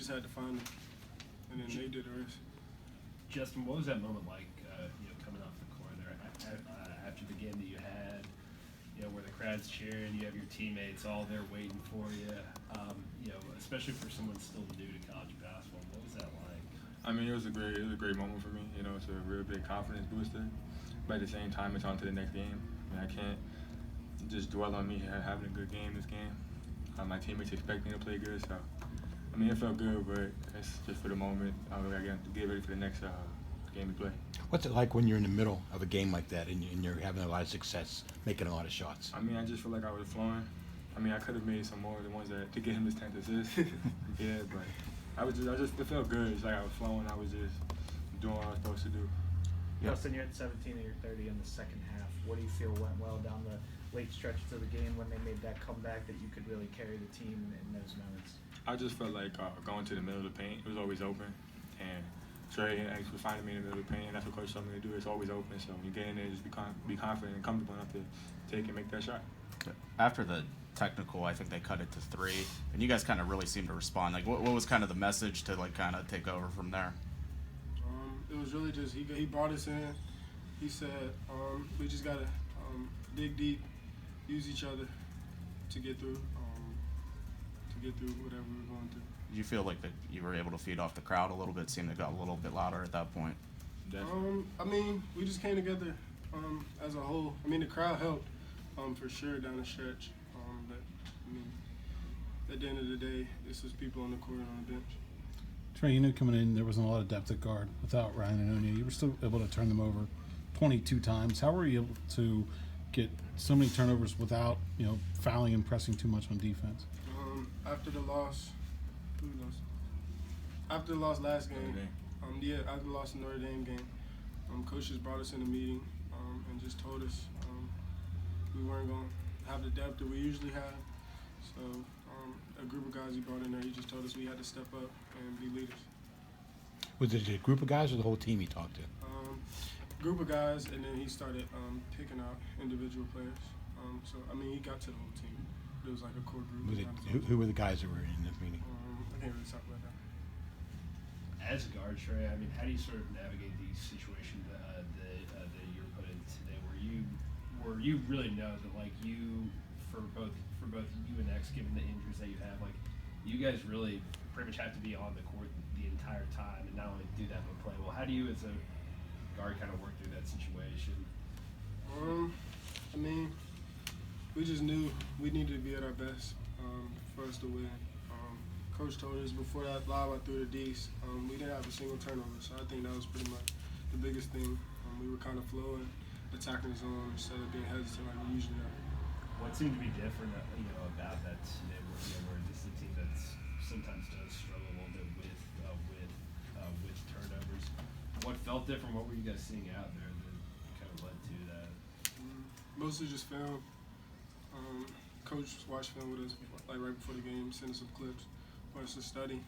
just had to find them, and then they did the rest. Justin, what was that moment like, coming off the court there after the game that you had, where the crowd's cheering, you have your teammates all there waiting for you, especially for someone still new to college basketball. What was that like? I mean, it was a great moment for me. It's a real big confidence booster. But at the same time, it's on to the next game. I can't just dwell on me having a good game this game. My teammates expect me to play good, so it felt good, but it's just for the moment. I got to get ready for the next game we play. What's it like when you're in the middle of a game like that and you're having a lot of success, making a lot of shots? I just feel like I was flowing. I could have made some more of the ones to get him his 10th assist. Yeah, but it felt good. It's like I was flowing. I was just doing what I was supposed to do. Justin, you're at 17 of your 30 in the second half. What do you feel went well down the late stretches of the game when they made that comeback that you could really carry the team in those moments? I just felt like going to the middle of the paint. It was always open, and Trey was finding me in the middle of the paint, and that's what Coach told me to do. It's always open, so when you get in there, just be confident and comfortable enough to take and make that shot. After the technical, I think they cut it to 3, and you guys kind of really seemed to respond. Like, what was kind of the message to kind of take over from there? It was really just he brought us in. He said we just gotta dig deep, use each other to get through whatever we were going through. Did you feel like that you were able to feed off the crowd a little bit? Seemed it got a little bit louder at that point. We just came together as a whole. The crowd helped for sure down the stretch. But at the end of the day, this was people on the court and on the bench. Trey, coming in, there wasn't a lot of depth at guard without Ryan and Onya. You were still able to turn them over 22 times. How were you able to get so many turnovers without, fouling and pressing too much on defense? After the loss, who lost? After the loss last game, after the loss in Notre Dame game, coaches brought us in a meeting and just told us we weren't going to have the depth that we usually have. So a group of guys he brought in there, he just told us we had to step up and be leaders. Was it a group of guys or the whole team he talked to? Group of guys, and then he started picking out individual players. He got to the whole team. It was like a core group. Who were the guys that were in this meeting? I can't really talk about that. As a guard, Trey, how do you sort of navigate these situations that you're put in today, where you really know that for both you and X, given the injuries that you have, you guys really pretty much have to be on the court the entire time, and not only do that but play well. How do you, as a guard, kind of work through that situation? We just knew we needed to be at our best for us to win. Coach told us before that lob I threw the D's, we didn't have a single turnover, so I think that was pretty much the biggest thing. We were kind of flowing, attacking the zone instead of being hesitant like we usually are. What seemed to be different, about that today, where this is a team that sometimes does struggle a little bit with turnovers. What felt different? What were you guys seeing out there that kind of led to that? Mostly just film. Coach watched film with us right before the game, sent us some clips for us to study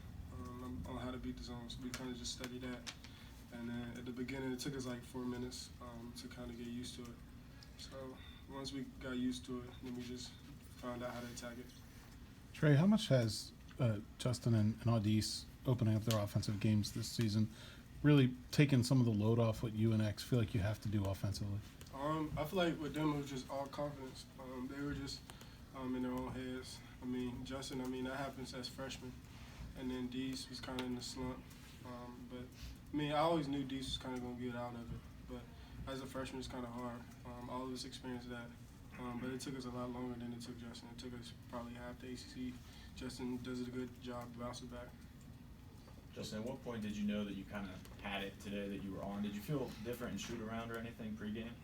on how to beat the zone. So we kind of just studied that. And then at the beginning, it took us 4 minutes to kind of get used to it. So once we got used to it, then we just found out how to attack it. Trey, how much has Justin and Audis opening up their offensive games this season really taken some of the load off what you and X feel like you have to do offensively? I feel like with them it was just all confidence. They were just in their own heads. Justin, that happens as freshmen. And then Dees was kind of in the slump. I always knew Dees was kind of going to get out of it. But as a freshman, it's kind of hard. All of us experienced that. But it took us a lot longer than it took Justin. It took us probably half the ACC. Justin does a good job bouncing back. Justin, at what point did you know that you kind of had it today, that you were on? Did you feel different in shoot around or anything pregame?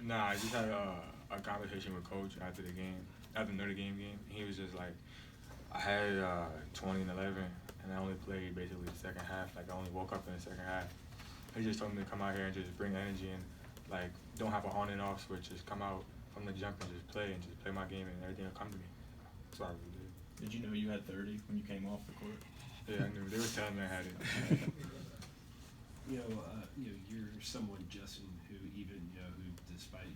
Nah, I just had a conversation with Coach after the Notre Dame game. He was just like, I had 20 and 11, and I only played basically the second half. I only woke up in the second half. He just told me to come out here and just bring energy and don't have a on and off switch. Just come out from the jump and just play my game, and everything will come to me. That's what I really did. Did you know you had 30 when you came off the court? Yeah, I knew. They were telling me I had it. You're someone, Justin, who even who despite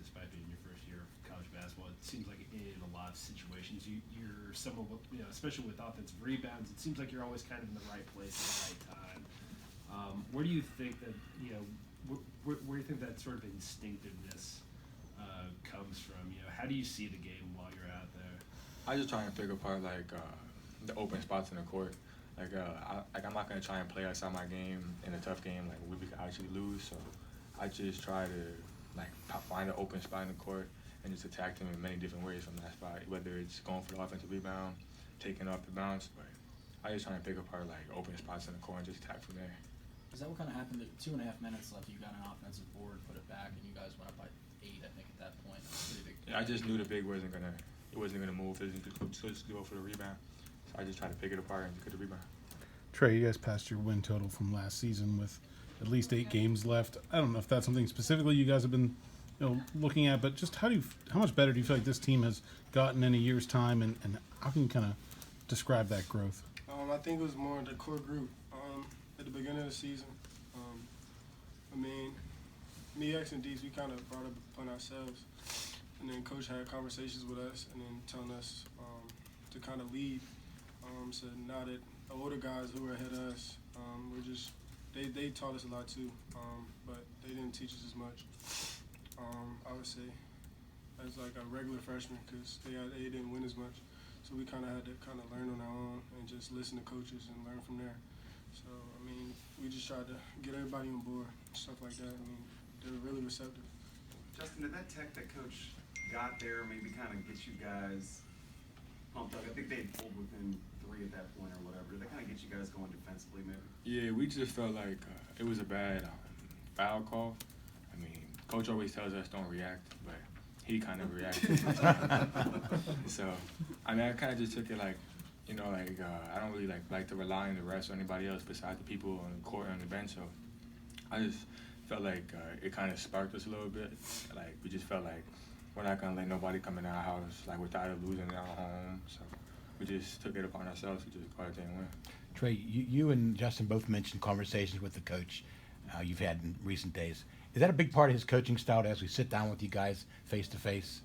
despite being your first year of college basketball, it seems like in a lot of situations you're someone, especially with offensive rebounds, it seems like you're always kind of in the right place at the right time. Where do you think that where do you think that sort of instinctiveness comes from? How do you see the game while you're out there? I just try and pick apart the open spots in the court. I'm not gonna try and play outside my game in a tough game we could actually lose. So I just try to find an open spot in the court and just attack them in many different ways from that spot. Whether it's going for the offensive rebound, taking off the bounce, but I just try and pick apart open spots in the court and just attack from there. Is that what kind of happened? 2.5 minutes left. You got an offensive board, put it back, and you guys went up by 8. I think at that point. That's pretty big. Yeah, I just knew the big wasn't gonna move. It was just go for the rebound. So I just tried to pick it apart and get the rebound. Trey, you guys passed your win total from last season with at least 8 games left. I don't know if that's something specifically you guys have been looking at, but just how much better do you feel like this team has gotten in a year's time, and how can you kind of describe that growth? I think it was more the core group at the beginning of the season. Me, X, and Dees, we kind of brought up upon ourselves, and then Coach had conversations with us, and then telling us to kind of lead. So now that the older guys who were ahead of us, they taught us a lot too, but they didn't teach us as much. I would say as a regular freshman, because they didn't win as much, so we kind of had to learn on our own and just listen to coaches and learn from there. So we just tried to get everybody on board, stuff like that. They were really receptive. Justin, did that tech that Coach got there maybe kind of get you guys pumped up? I think they pulled within 3 at that point or whatever. Did that kind of get you guys going defensively maybe? Yeah, we just felt like it was a bad foul call. Coach always tells us don't react, but he kind of reacted. So, I kind of just took it I don't really like to rely on the refs or anybody else besides the people on the court and on the bench. So, I just felt like it kind of sparked us a little bit. We just felt like we're not gonna let nobody come in our house without us losing at home. So, we just took it upon ourselves to just go out there and win. Trey, you and Justin both mentioned conversations with the coach you've had in recent days. Is that a big part of his coaching style as we sit down with you guys face to face?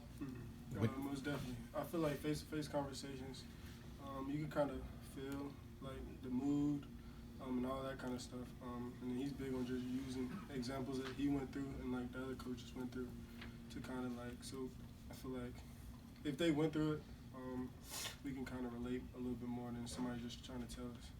Most definitely. I feel like face-to-face conversations, you can kind of feel the mood and all that kind of stuff. And then he's big on just using examples that he went through and the other coaches went through to kind of so I feel like if they went through it, we can kind of relate a little bit more than somebody just trying to tell us.